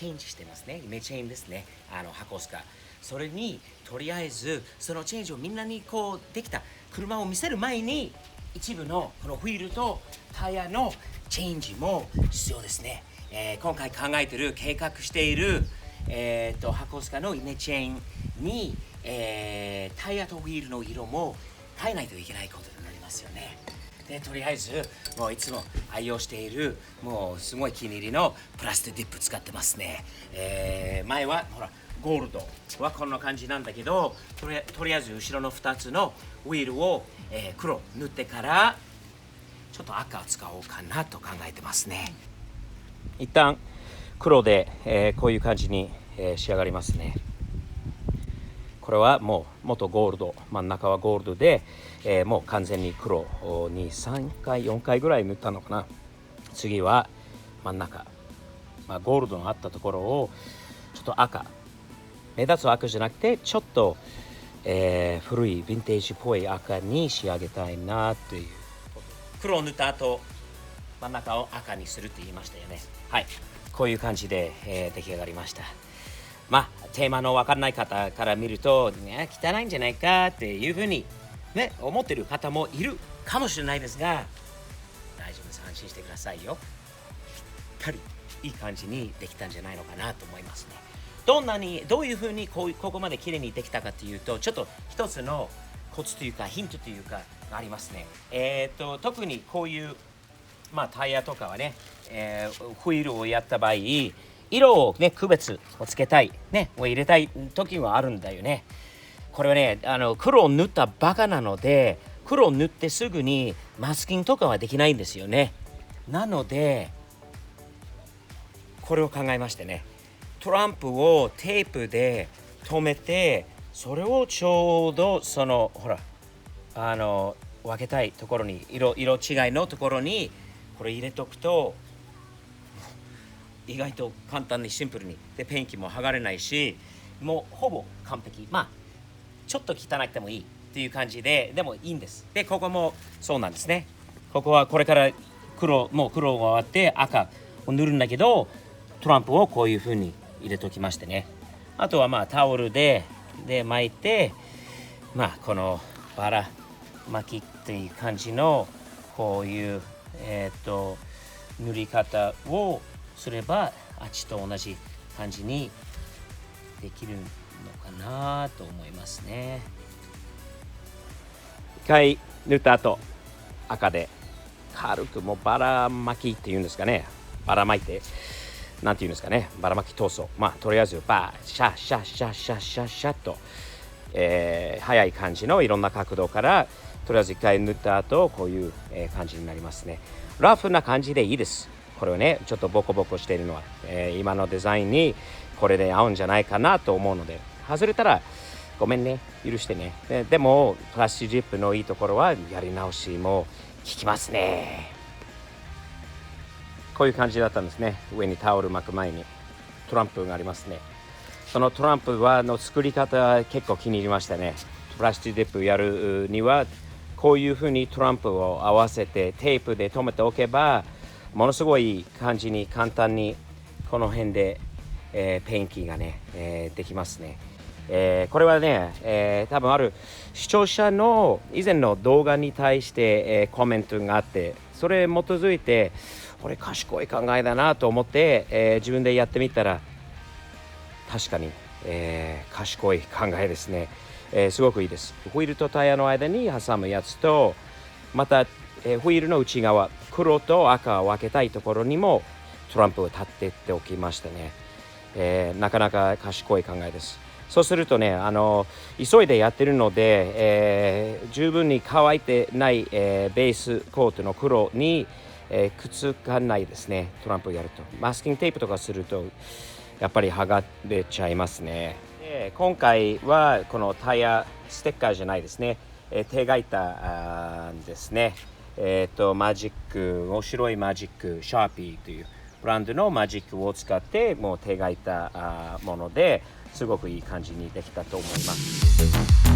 チェンジしてますね。イメチェンですね。箱スカ。それにとりあえずそのチェンジをみんなにこうできた車を見せる前に一部のこのホイールとタイヤのチェンジも必要ですね。今回考えている計画している箱スカのイメチェンに、タイヤとホイールの色も変えないといけないことになりますよね。でとりあえずもういつも愛用しているもうすごい気に入りのプラスティップ使ってますね。前はほらゴールドはこんな感じなんだけどとりあえず後ろの2つのウィールを、黒塗ってからちょっと赤を使おうかなと考えてますね。一旦黒で、こういう感じに、仕上がりますね。これはもう元ゴールド、真ん中はゴールドで、もう完全に黒に3回4回ぐらい塗ったのかな。次は真ん中、ゴールドのあったところをちょっと赤、目立つ赤じゃなくてちょっと、古いヴィンテージっぽい赤に仕上げたいなという。黒を塗った後真ん中を赤にするって言いましたよね。はい、こういう感じで、出来上がりました。テーマの分からない方から見ると、汚いんじゃないかっていうふうに、思ってる方もいるかもしれないですが、大丈夫です。安心してくださいよ。しっかりいい感じにできたんじゃないのかなと思いますね。どういうふうにここまで綺麗にできたかというと、ちょっと一つのコツというかヒントというかがありますね。特にこういうタイヤとかはね、ホイールをやった場合色をね区別をつけたいねを入れたい時はあるんだよね。これはね黒を塗ったバカなので黒を塗ってすぐにマスキングとかはできないんですよね。なのでこれを考えましてね、トランプをテープで留めてそれをちょうどそのほら分けたいところに色違いのところにこれ入れとくと意外と簡単にシンプルにでペンキも剥がれないしもうほぼ完璧。ちょっと汚くてもいいっていう感じででもいいんです。でここもそうなんですね。ここはこれから黒が終わって赤を塗るんだけどトランプをこういう風に入れときましてね。あとはタオルで巻いてこのバラ巻きっていう感じのこういう塗り方をすればあっちと同じ感じにできるのかなと思いますね。一回塗った後赤で軽くもうバラ巻きっていうんですかね、バラ巻いてなんていうんですかね、バラ巻き塗装とりあえずシャッシャッシャッシャッシャッシャッと、早い感じのいろんな角度からとりあえず一回塗った後こういう、感じになりますね。ラフな感じでいいです。これをねちょっとボコボコしているのは、今のデザインにこれで合うんじゃないかなと思うので外れたらごめんね許してね。でもプラスチックジップのいいところはやり直しも効きますね。こういう感じだったんですね。上にタオル巻く前にトランプがありますね。そのトランプの作り方結構気に入りましたね。プラスチックディップやるにはこういうふうにトランプを合わせてテープで留めておけばものすごい感じに簡単にこの辺で、ペンキがね、できますね。これはね、多分ある視聴者の以前の動画に対して、コメントがあってそれに基づいてこれ賢い考えだなと思って、自分でやってみたら確かに、賢い考えですね。すごくいいです。ホイールとタイヤの間に挟むやつとまた、ホイールの内側黒と赤を分けたいところにもトランプを立てておきましたね。なかなか賢い考えです。そうするとね急いでやってるので、十分に乾いてない、ベースコートの黒に、くっつかないですね。トランプをやるとマスキングテープとかするとやっぱり剥がれちゃいますね。で今回はこのタイヤステッカーじゃないですね、手書いたですね。マジック白いマジックシャーピーというブランドのマジックを使ってもう手書いたものですごくいい感じにできたと思います。